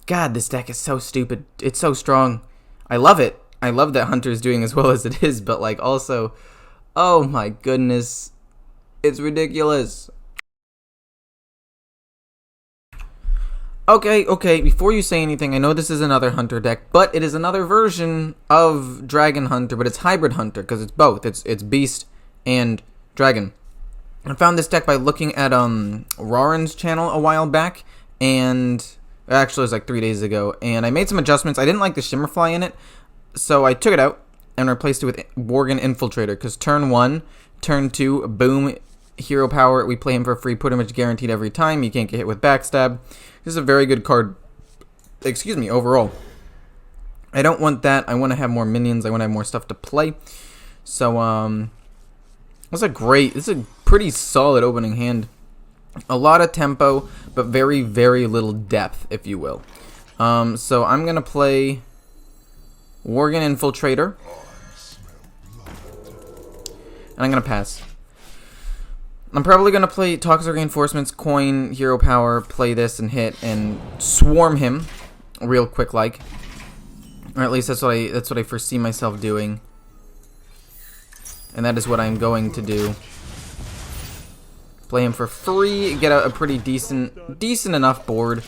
God, this deck is so stupid. It's so strong. I love it. I love that Hunter is doing as well as it is, but like also, oh my goodness, it's ridiculous. Okay, before you say anything, I know this is another Hunter deck, but it is another version of Dragon Hunter, but it's Hybrid Hunter, because it's both. It's Beast and Dragon. I found this deck by looking at Raren's channel a while back, and actually it was like 3 days ago, and I made some adjustments. I didn't like the Shimmerfly in it, so I took it out and replaced it with Worgen Infiltrator, because turn 1, turn 2, boom, hero power, we play him for free, pretty much guaranteed every time. You can't get hit with Backstab. This is a very good card, overall. I don't want that. I want to have more minions. I want to have more stuff to play. So, this is a pretty solid opening hand. A lot of tempo, but very, very little depth, if you will. So I'm going to play Worgen Infiltrator. And I'm going to pass. I'm probably going to play Toxic Reinforcements, coin, hero power, play this and hit, and swarm him real quick like. Or at least that's what I foresee myself doing. And that is what I'm going to do. Play him for free, get a pretty decent enough board.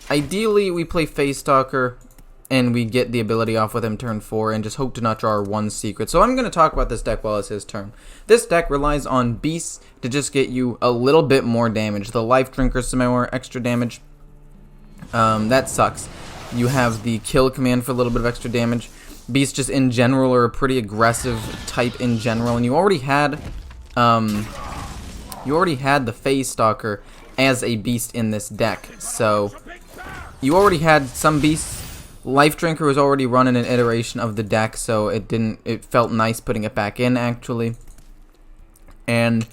Ideally, we play Face Stalker, and we get the ability off with him turn 4, and just hope to not draw our one secret. So I'm going to talk about this deck while it's his turn. This deck relies on Beasts to just get you a little bit more damage. The Life Drinker, some more extra damage. That sucks. You have the Kill command for a little bit of extra damage. Beasts just in general are a pretty aggressive type in general, and you already had the Phase Stalker as a beast in this deck, so you already had some beasts. Life Drinker was already running an iteration of the deck, so it felt nice putting it back in, actually. And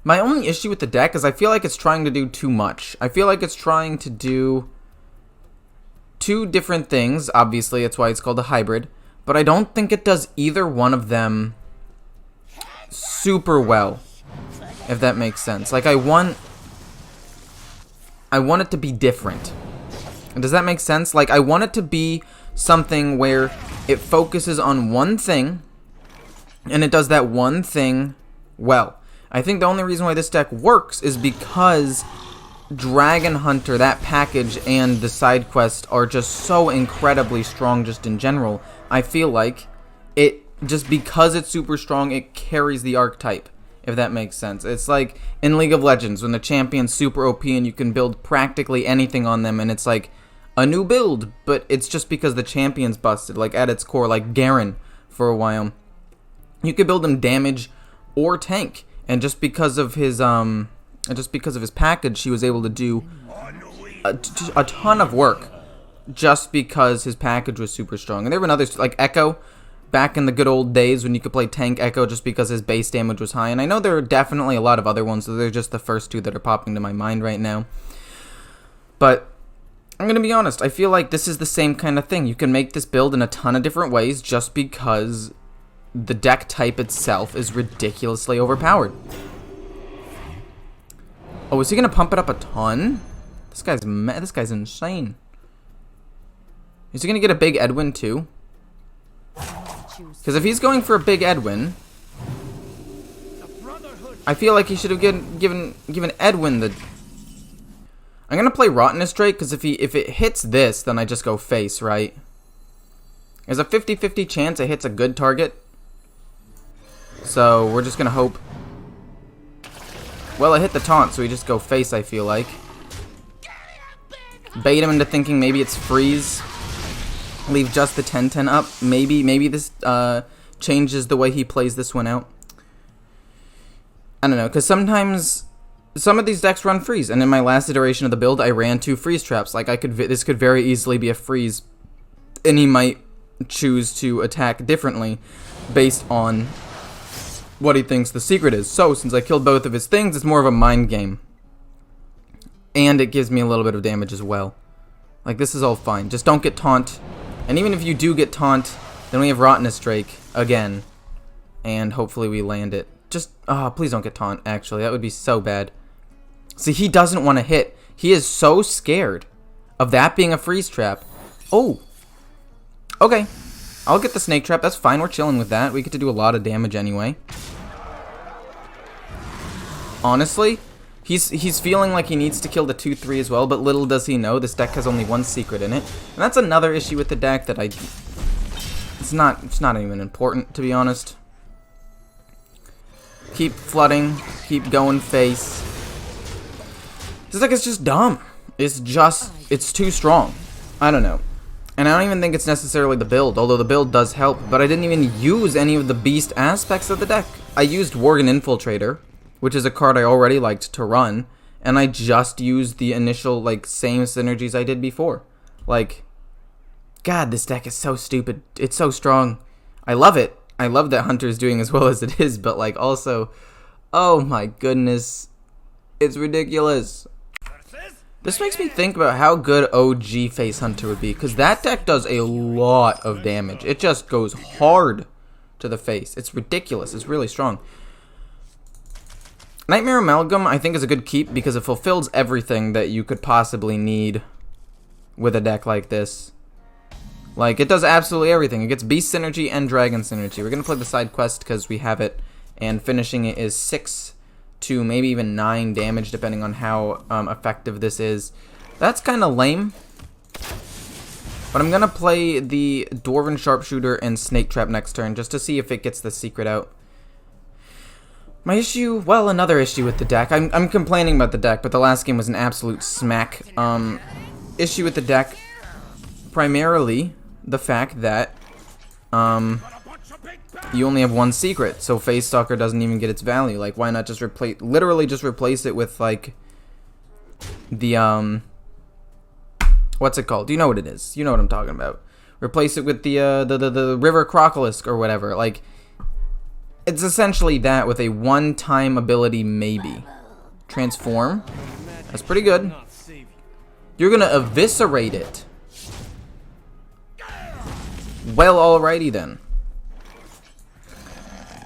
my only issue with the deck is I feel like it's trying to do too much. I feel like it's trying to do two different things. Obviously, that's why it's called a hybrid. But I don't think it does either one of them super well, if that makes sense. Like, I want it to be different. Does that make sense? Like, I want it to be something where it focuses on one thing, and it does that one thing well. I think the only reason why this deck works is because Dragon Hunter, that package, and the side quest are just so incredibly strong just in general. I feel like it, just because it's super strong, it carries the archetype, if that makes sense. It's like in League of Legends, when the champion's super OP and you can build practically anything on them, and it's like a new build, but it's just because the champion's busted, like at its core, like Garen for a while. You could build him damage or tank, and just because of his package, he was able to do a ton of work just because his package was super strong. And there were others, like Echo, back in the good old days when you could play tank Echo just because his base damage was high. And I know there are definitely a lot of other ones, so they're just the first two that are popping to my mind right now. But I'm going to be honest, I feel like this is the same kind of thing. You can make this build in a ton of different ways just because the deck type itself is ridiculously overpowered. Oh, is he going to pump it up a ton? This guy's insane. Is he going to get a big Edwin too? Because if he's going for a big Edwin, I feel like he should have given Edwin the... I'm going to play Rottenness Drake, because if it hits this, then I just go face, right? There's a 50-50 chance it hits a good target. So we're just going to hope. Well, it hit the taunt, so we just go face, I feel like. Bait him into thinking maybe it's freeze. Leave just the 10-10 up. Maybe this changes the way he plays this one out. I don't know, because sometimes some of these decks run freeze, and in my last iteration of the build, I ran 2 freeze traps. Like, this could very easily be a freeze, and he might choose to attack differently based on what he thinks the secret is. So, since I killed both of his things, it's more of a mind game. And it gives me a little bit of damage as well. Like, this is all fine. Just don't get taunt. And even if you do get taunt, then we have Rottenness Drake again. And hopefully we land it. Just, please don't get taunt, actually. That would be so bad. See, he doesn't want to hit. He is so scared of that being a freeze trap. Oh. Okay. I'll get the snake trap. That's fine. We're chilling with that. We get to do a lot of damage anyway. Honestly, he's feeling like he needs to kill the 2-3 as well, but little does he know this deck has only one secret in it. And that's another issue with the deck that it's not even important, to be honest. Keep flooding, keep going face. This deck is just dumb. It's too strong. I don't know. And I don't even think it's necessarily the build, although the build does help, but I didn't even use any of the beast aspects of the deck. I used Worgen Infiltrator, which is a card I already liked to run, and I just used the initial, like, same synergies I did before. Like, God, this deck is so stupid. It's so strong. I love it. I love that Hunter is doing as well as it is, but, like, also, oh my goodness, it's ridiculous. This makes me think about how good OG Face Hunter would be, because that deck does a lot of damage. It just goes hard to the face. It's ridiculous. It's really strong. Nightmare Amalgam, I think, is a good keep because it fulfills everything that you could possibly need with a deck like this. Like, it does absolutely everything. It gets Beast Synergy and Dragon Synergy. We're going to play the side quest because we have it, and finishing it is 6 to maybe even 9 damage, depending on how effective this is. That's kind of lame. But I'm going to play the Dwarven Sharpshooter and Snake Trap next turn, just to see if it gets the secret out. My issue, well, another issue with the deck. I'm complaining about the deck, but the last game was an absolute smack. Issue with the deck, primarily the fact that you only have one secret, so Face Stalker doesn't even get its value. Like, why not just literally just replace it with, like, the, what's it called? You know what it is. You know what I'm talking about. Replace it with the River Crocolisk or whatever. Like, it's essentially that with a one-time ability, maybe. Transform. That's pretty good. You're gonna eviscerate it. Well, alrighty then.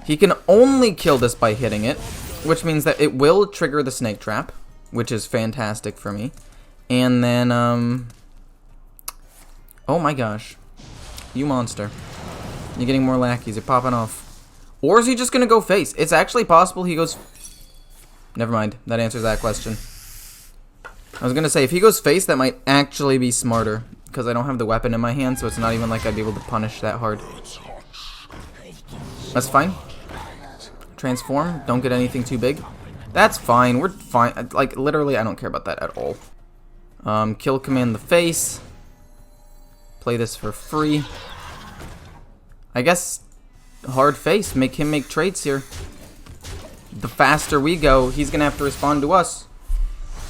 He can only kill this by hitting it, which means that it will trigger the snake trap, which is fantastic for me. And then, oh my gosh. You monster. You're getting more lackeys. You're popping off. Or is he just going to go face? It's actually possible he goes... Never mind. That answers that question. I was going to say, if he goes face, that might actually be smarter. Because I don't have the weapon in my hand, so it's not even like I'd be able to punish that hard. That's fine. Transform. Don't get anything too big. That's fine. We're fine. Like, literally, I don't care about that at all. Kill command the face. Play this for free. I guess hard face. Make him make trades here. The faster we go, he's going to have to respond to us.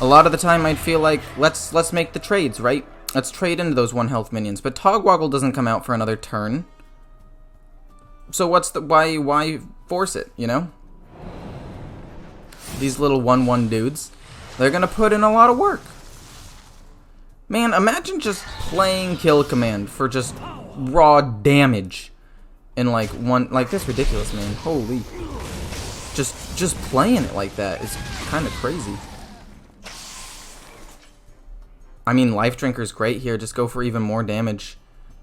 A lot of the time, I'd feel like, let's make the trades, right? Let's trade into those 1 health minions. But Togwaggle doesn't come out for another turn. So what's the why force it, you know? These little 1/1 dudes, they're gonna put in a lot of work. Man, imagine just playing kill command for just raw damage in like that's ridiculous, man. Holy. Just playing it like that is kind of crazy. I mean, Life Drinker's great here. Just go for even more damage.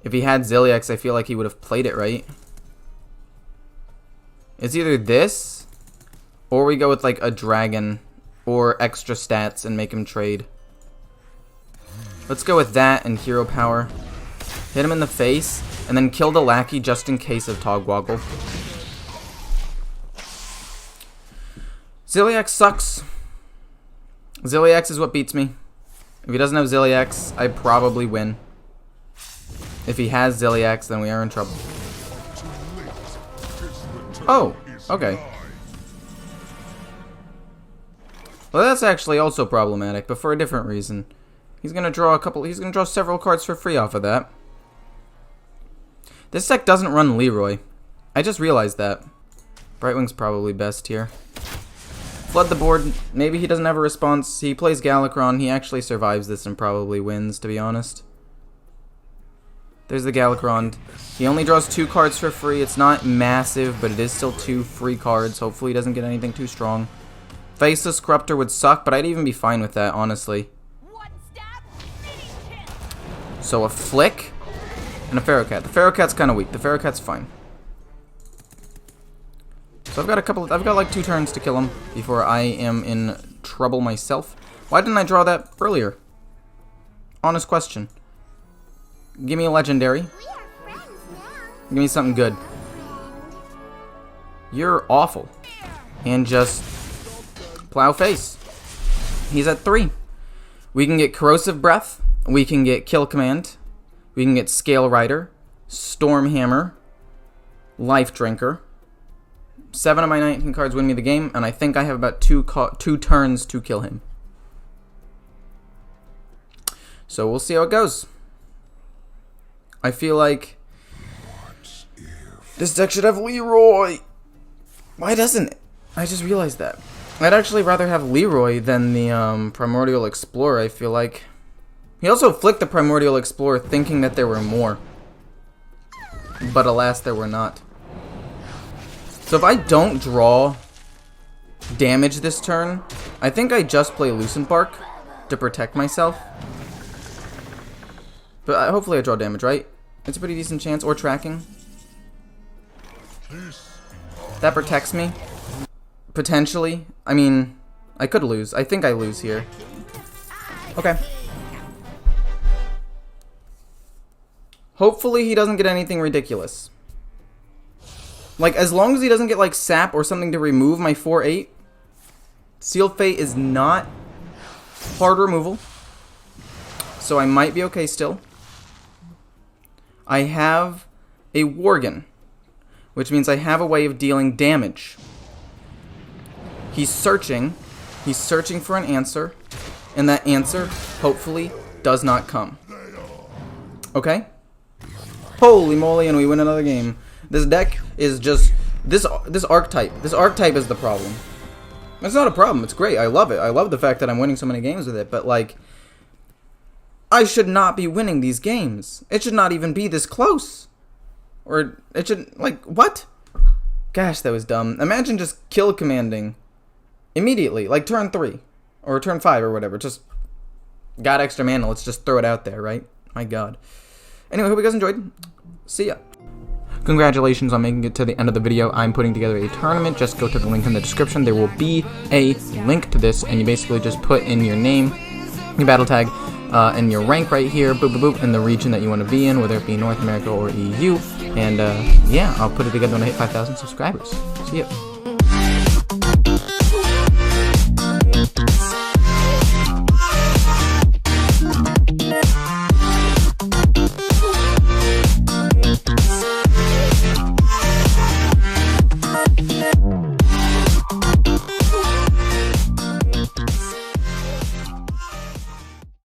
If he had Zilliax, I feel like he would have played it right. It's either this, or we go with like a dragon, or extra stats and make him trade. Let's go with that and hero power. Hit him in the face, and then kill the lackey just in case of Togwaggle. Zilliax sucks. Zilliax is what beats me. If he doesn't have Zilliax, I probably win. If he has Zilliax, then we are in trouble. Oh, okay. Well, that's actually also problematic, but for a different reason. He's gonna draw several cards for free off of that. This deck doesn't run Leroy. I just realized that. Brightwing's probably best here. Flood the board. Maybe he doesn't have a response. He plays Galakron. He actually survives this and probably wins, to be honest. There's the Galakron. He only draws 2 cards for free. It's not massive, but it is still 2 free cards. Hopefully he doesn't get anything too strong. Faceless Corruptor would suck, but I'd even be fine with that, honestly. So a Flick and a Pharaoh Cat. The Pharaoh Cat's kind of weak. The Pharaoh Cat's fine. So I've got like 2 turns to kill him before I am in trouble myself. Why didn't I draw that earlier? Honest question. Give me a legendary. Give me something good. You're awful. And just plow face. He's at 3. We can get Corrosive Breath. We can get Kill Command. We can get Scale Rider, Storm Hammer, Life Drinker. 7 of my 19 cards win me the game, and I think I have about 2 turns to kill him. So we'll see how it goes. I feel like this deck should have Leroy. Why doesn't it? I just realized that. I'd actually rather have Leroy than the Primordial Explorer, I feel like. He also flicked the Primordial Explorer thinking that there were more. But alas, there were not. So if I don't draw damage this turn, I think I just play Lucent Bark to protect myself. But hopefully I draw damage, right? It's a pretty decent chance. Or tracking. That protects me. Potentially. I mean, I could lose. I think I lose here. Okay. Hopefully he doesn't get anything ridiculous. Like, as long as he doesn't get, like, sap or something to remove my 4/8, Sealed Fate is not hard removal. So I might be okay still. I have a Worgen, which means I have a way of dealing damage. He's searching for an answer, and that answer, hopefully, does not come. Okay? Holy moly, and we win another game. This deck is just this archetype. This archetype is the problem. It's not a problem. It's great. I love it. I love the fact that I'm winning so many games with it. But like, I should not be winning these games. It should not even be this close. Or it should, like, what? Gosh, that was dumb. Imagine just kill commanding immediately, like turn 3 or turn 5 or whatever. Just got extra mana. Let's just throw it out there, right? My God. Anyway, hope you guys enjoyed. See ya. Congratulations on making it to the end of the video. I'm putting together a tournament. Just go to the link in the description. There will be a link to this, and you basically just put in your name, your battle tag, and your rank right here, boop, boop, boop, and the region that you want to be in, whether it be North America or EU. And yeah, I'll put it together when I hit 5,000 subscribers. See ya.